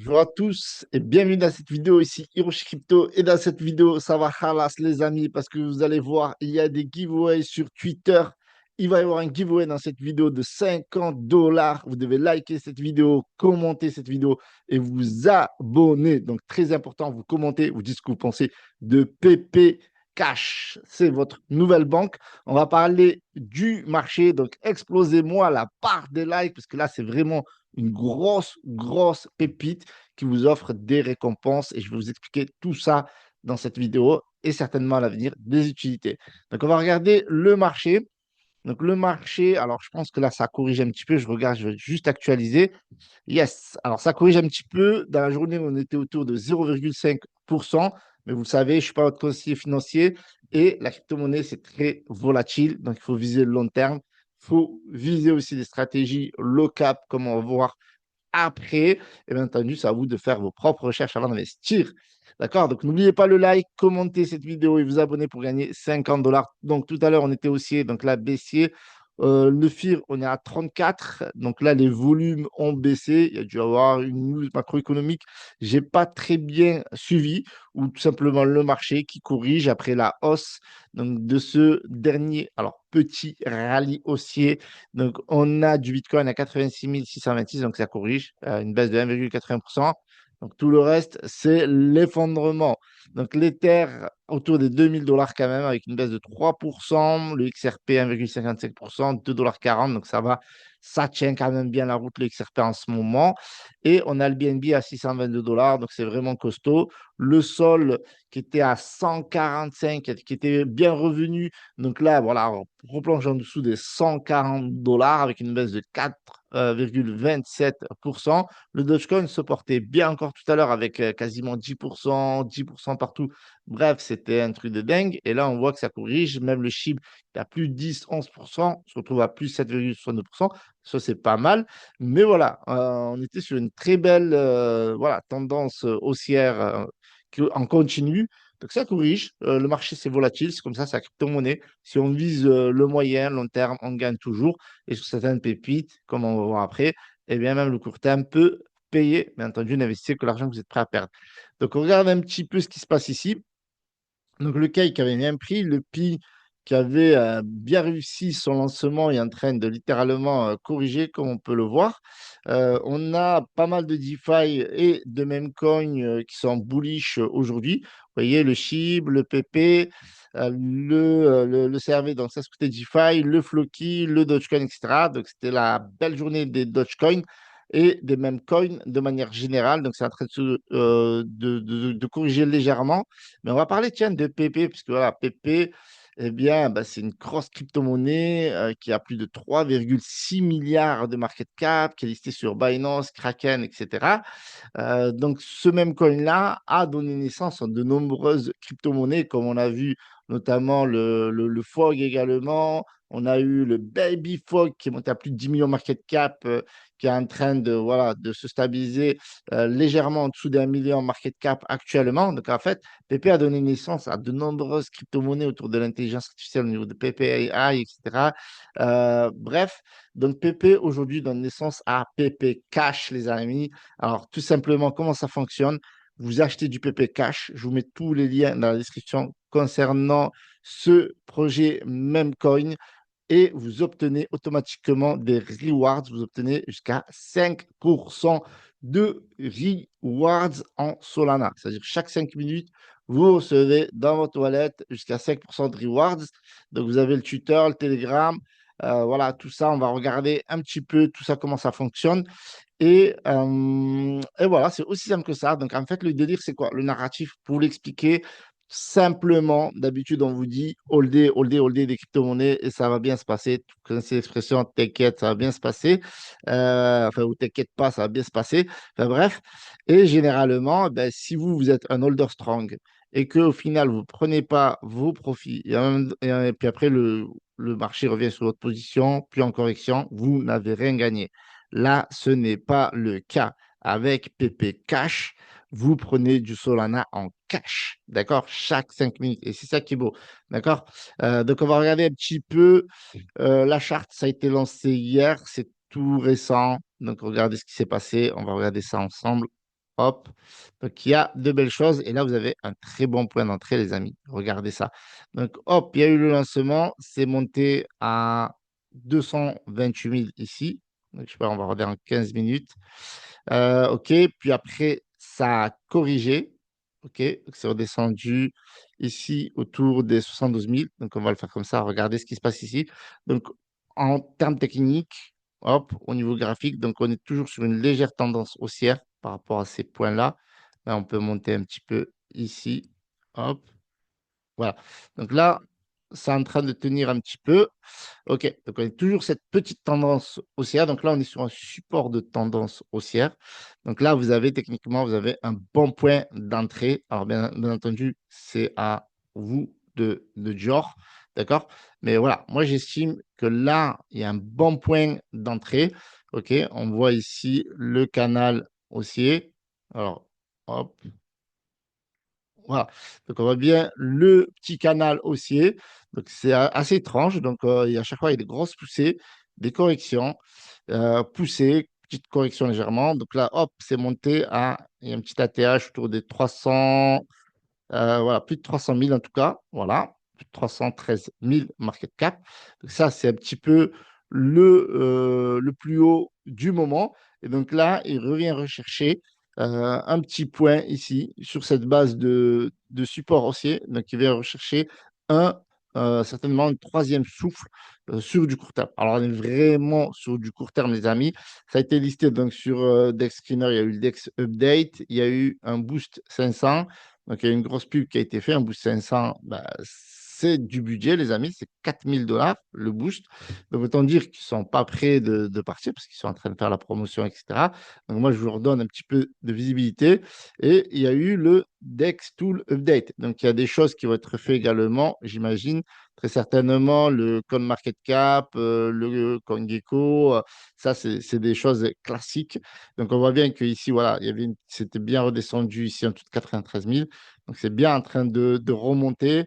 Bonjour à tous et bienvenue dans cette vidéo ici Hiroshi Crypto et dans cette vidéo ça va halas les amis parce que vous allez voir il y a des giveaways sur Twitter. Il va y avoir un giveaway dans cette vidéo de 50 dollars. Vous devez liker cette vidéo, commenter cette vidéo et vous abonner. Donc très important, vous commentez, vous dites ce que vous pensez de PP Cash. C'est votre nouvelle banque. On va parler du marché. Donc explosez-moi la part des likes parce que là c'est vraiment une grosse pépite qui vous offre des récompenses et je vais vous expliquer tout ça dans cette vidéo et certainement à l'avenir des utilités. Donc, on va regarder le marché. Donc, le marché, alors je pense que là, ça corrige un petit peu. Je regarde, je vais juste actualiser. Yes, alors ça corrige un petit peu. Dans la journée, on était autour de 0,5%. Mais vous le savez, je ne suis pas votre conseiller financier et la crypto-monnaie, c'est très volatile. Donc, il faut viser le long terme. Il faut viser aussi des stratégies low cap, comme on va voir après. Et bien entendu, c'est à vous de faire vos propres recherches avant d'investir. D'accord? Donc, n'oubliez pas le like, commentez cette vidéo et vous abonner pour gagner 50 dollars. Donc, tout à l'heure, on était haussier, donc là, baissier. Le FIR, on est à 34. Donc là, les volumes ont baissé. Il y a dû y avoir une news macroéconomique. Je n'ai pas très bien suivi ou tout simplement le marché qui corrige après la hausse donc, de ce dernier alors, petit rallye haussier. Donc, on a du Bitcoin à 86 626, donc ça corrige, une baisse de 1,80%. Donc, tout le reste, c'est l'effondrement. Donc, l'Ether autour des 2000 dollars quand même, avec une baisse de 3%. Le XRP 1,55%, 2,40 $. Donc, ça va, ça tient quand même bien la route, le XRP en ce moment. Et on a le BNB à 622 dollars, donc c'est vraiment costaud. Le sol qui était à 145, qui était bien revenu. Donc là, voilà, on replonge en dessous des 140 dollars avec une baisse de 4,27%. Le Dogecoin se portait bien encore tout à l'heure avec quasiment 10% partout. Bref, c'était un truc de dingue. Et là, on voit que ça corrige. Même le SHIB qui a plus 10-11% se retrouve à plus 7,62%. Ça, c'est pas mal. Mais voilà, on était sur une très belle voilà, tendance haussière en continu. Donc ça corrige. Le marché, c'est volatile. C'est comme ça, c'est la crypto-monnaie. Si on vise le moyen, long terme, on gagne toujours. Et sur certaines pépites, comme on va voir après, eh bien, même le court terme peut payer. Bien entendu, n'investissez que l'argent que vous êtes prêt à perdre. Donc, on regarde un petit peu ce qui se passe ici. Donc, le cake avait bien pris, le pi qui avait bien réussi son lancement est en train de littéralement corriger, comme on peut le voir. On a pas mal de DeFi et de memcoin qui sont bullish aujourd'hui. Vous voyez, le SHIB, le PP, le CRV, donc ça c'était DeFi, le Floki, le Dogecoin, etc. Donc, c'était la belle journée des Dogecoin et des memcoins de manière générale. Donc, c'est en train de corriger légèrement. Mais on va parler, tiens, de PP, puisque voilà, PP, eh bien, bah, c'est une grosse crypto-monnaie qui a plus de 3,6 milliards de market cap, qui est listée sur Binance, Kraken, etc. Donc, ce même coin-là a donné naissance à de nombreuses crypto-monnaies, comme on a vu notamment le FOG également. On a eu le Baby Fog qui est monté à plus de 10 millions market cap, qui est en train de, voilà, de se stabiliser légèrement en dessous d'un million market cap actuellement. Donc, en fait, PP a donné naissance à de nombreuses crypto-monnaies autour de l'intelligence artificielle au niveau de PP AI, etc. Bref, donc PP aujourd'hui donne naissance à PP Cash, les amis. Alors, tout simplement, comment ça fonctionne? Vous achetez du PP Cash. Je vous mets tous les liens dans la description concernant ce projet Memcoin et vous obtenez automatiquement des rewards. Vous obtenez jusqu'à 5% de rewards en Solana. C'est-à-dire chaque 5 minutes, vous recevez dans votre wallet jusqu'à 5% de rewards. Donc, vous avez le Twitter, le Telegram. Voilà, tout ça, on va regarder un petit peu tout ça, comment ça fonctionne. Et voilà, c'est aussi simple que ça. Donc, en fait, le délire, c'est quoi? Le narratif, pour l'expliquer simplement, d'habitude, on vous dit holder, holder, holder des crypto-monnaies et ça va bien se passer. Vous connaissez l'expression t'inquiète, ça va bien se passer. Enfin, ou t'inquiète pas, ça va bien se passer. Enfin, bref. Et généralement, ben, si vous, vous êtes un holder strong et qu'au final, vous ne prenez pas vos profits et puis après, le marché revient sur votre position, puis en correction, vous n'avez rien gagné. Là, ce n'est pas le cas. Avec PP Cash, vous prenez du Solana en cash, d'accord? Chaque 5 minutes. Et c'est ça qui est beau, d'accord? Donc, on va regarder un petit peu la charte. Ça a été lancé hier, c'est tout récent. Donc, regardez ce qui s'est passé. On va regarder ça ensemble. Hop. Donc, il y a de belles choses. Et là, vous avez un très bon point d'entrée, les amis. Regardez ça. Donc, hop, il y a eu le lancement. C'est monté à 228 000 ici. Donc, je sais pas, on va regarder en 15 minutes. OK. Puis après, ça a corrigé. OK. Donc, c'est redescendu ici autour des 72 000. Donc, on va le faire comme ça. Regardez ce qui se passe ici. Donc, en termes techniques, hop, au niveau graphique, donc on est toujours sur une légère tendance haussière par rapport à ces points-là. Là, on peut monter un petit peu ici. Hop, voilà. Donc là, c'est en train de tenir un petit peu. OK, donc on est toujours cette petite tendance haussière. Donc là, on est sur un support de tendance haussière. Donc là, vous avez techniquement, vous avez un bon point d'entrée. Alors bien entendu, c'est à vous de Dior, d'accord? Mais voilà, moi j'estime que là, il y a un bon point d'entrée. OK, on voit ici le canal haussier. Alors, hop. Voilà. Donc, on voit bien le petit canal haussier. Donc, c'est assez étrange. Donc, à chaque fois, il y a des grosses poussées, des corrections, poussées, petite correction légèrement. Donc là, hop, c'est monté à, il y a un petit ATH autour des 300, voilà, plus de 300 000 en tout cas. Voilà, plus de 313 000 market cap. Donc ça, c'est un petit peu le plus haut du moment. Et donc là, il revient rechercher un petit point ici sur cette base de support haussier. Donc, il vient rechercher un, certainement un troisième souffle sur du court terme. Alors, on est vraiment sur du court terme, les amis. Ça a été listé donc sur Dex Screener. Il y a eu le Dex Update. Il y a eu un Boost 500. Donc, il y a une grosse pub qui a été faite. Un Boost 500, bah, c'est du budget, les amis. C'est 4 000 $ le Boost. Donc, autant dire qu'ils ne sont pas prêts de partir parce qu'ils sont en train de faire la promotion, etc. Donc, moi, je vous redonne un petit peu de visibilité. Et il y a eu le Dex Tool Update. Donc, il y a des choses qui vont être faites également, j'imagine. Très certainement, le CoinMarketCap, le CoinGecko, ça, c'est des choses classiques. Donc, on voit bien qu'ici, voilà, c'était bien redescendu ici en dessous de 93 000. Donc, c'est bien en train de remonter,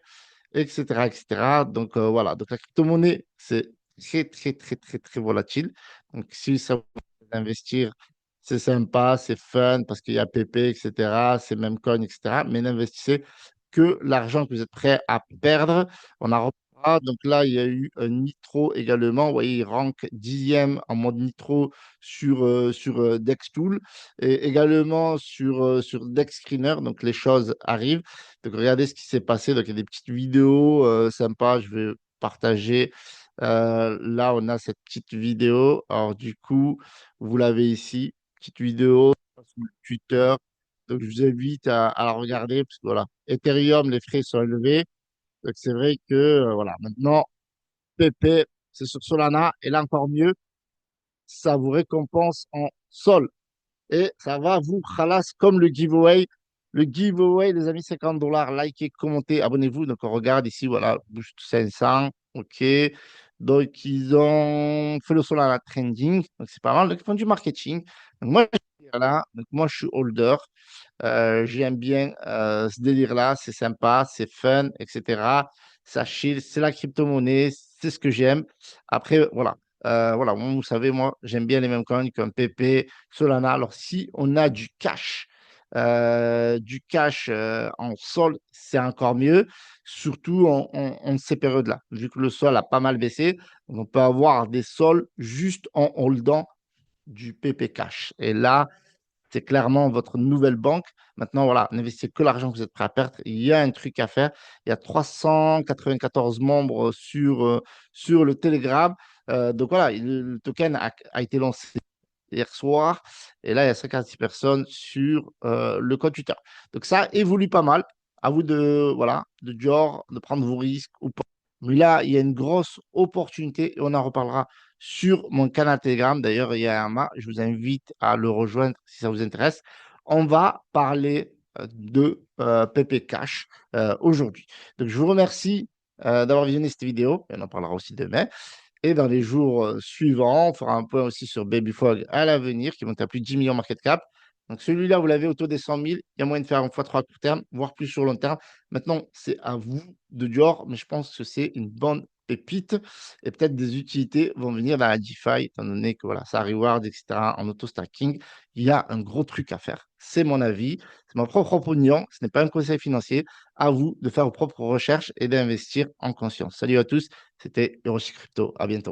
etc., etc. Donc, voilà. Donc, la crypto-monnaie, c'est très, très, très, très, très volatile. Donc, si ça vous fait investir, c'est sympa, c'est fun parce qu'il y a PP, etc., c'est même coin, etc. Mais n'investissez que l'argent que vous êtes prêt à perdre. On en reparlera. Donc là, il y a eu un Nitro également. Vous voyez, il rank 10e en mode Nitro sur DexTool et également sur DexScreener. Donc les choses arrivent. Donc regardez ce qui s'est passé. Donc il y a des petites vidéos sympas. Je vais partager. Là, on a cette petite vidéo. Alors du coup, vous l'avez ici. Petite vidéo sur Twitter. Donc, je vous invite à la regarder parce que voilà, Ethereum, les frais sont élevés. Donc, c'est vrai que voilà, maintenant, PP, c'est sur Solana et là encore mieux, ça vous récompense en sol et ça va vous khalas comme le giveaway. Le giveaway, les amis, 50 $. Likez, commentez, abonnez-vous. Donc, on regarde ici, voilà, boost 500. OK. Donc, ils ont fait le Solana trending. Donc, c'est pas mal. Donc, ils font du marketing. Donc, moi, voilà. Donc, moi, je suis holder. J'aime bien ce délire-là, c'est sympa, c'est fun, etc. Ça chill, c'est la crypto-monnaie, c'est ce que j'aime. Après, voilà. Voilà, vous savez, moi, j'aime bien les mêmes coins comme PP, Solana. Alors, si on a du cash en sol, c'est encore mieux, surtout en ces périodes-là. Vu que le sol a pas mal baissé, on peut avoir des sols juste en holdant du PP cash. Et là, c'est clairement votre nouvelle banque. Maintenant, voilà, n'investissez que l'argent que vous êtes prêt à perdre. Il y a un truc à faire. Il y a 394 membres sur le Telegram. Donc voilà, le token a été lancé hier soir. Et là, il y a 56 personnes sur le code Twitter. Donc ça évolue pas mal. À vous voilà, de genre, de prendre vos risques ou pas. Mais là, il y a une grosse opportunité et on en reparlera sur mon canal Telegram. D'ailleurs, il y a un mât. Je vous invite à le rejoindre si ça vous intéresse. On va parler de PP Cash aujourd'hui. Donc, je vous remercie d'avoir visionné cette vidéo. Et on en parlera aussi demain. Et dans les jours suivants, on fera un point aussi sur Babyfog à l'avenir, qui monte à plus de 10 millions market cap. Donc celui-là, vous l'avez autour des 100 000. Il y a moyen de faire un x3 à court terme, voire plus sur long terme. Maintenant, c'est à vous de Dior, mais je pense que c'est une bonne pépites et peut-être des utilités vont venir dans la DeFi, étant donné que voilà, ça reward, et cetera, en auto-stacking. Il y a un gros truc à faire. C'est mon avis, c'est mon propre opinion, ce n'est pas un conseil financier. À vous de faire vos propres recherches et d'investir en conscience. Salut à tous, c'était Hiroshi Crypto. À bientôt.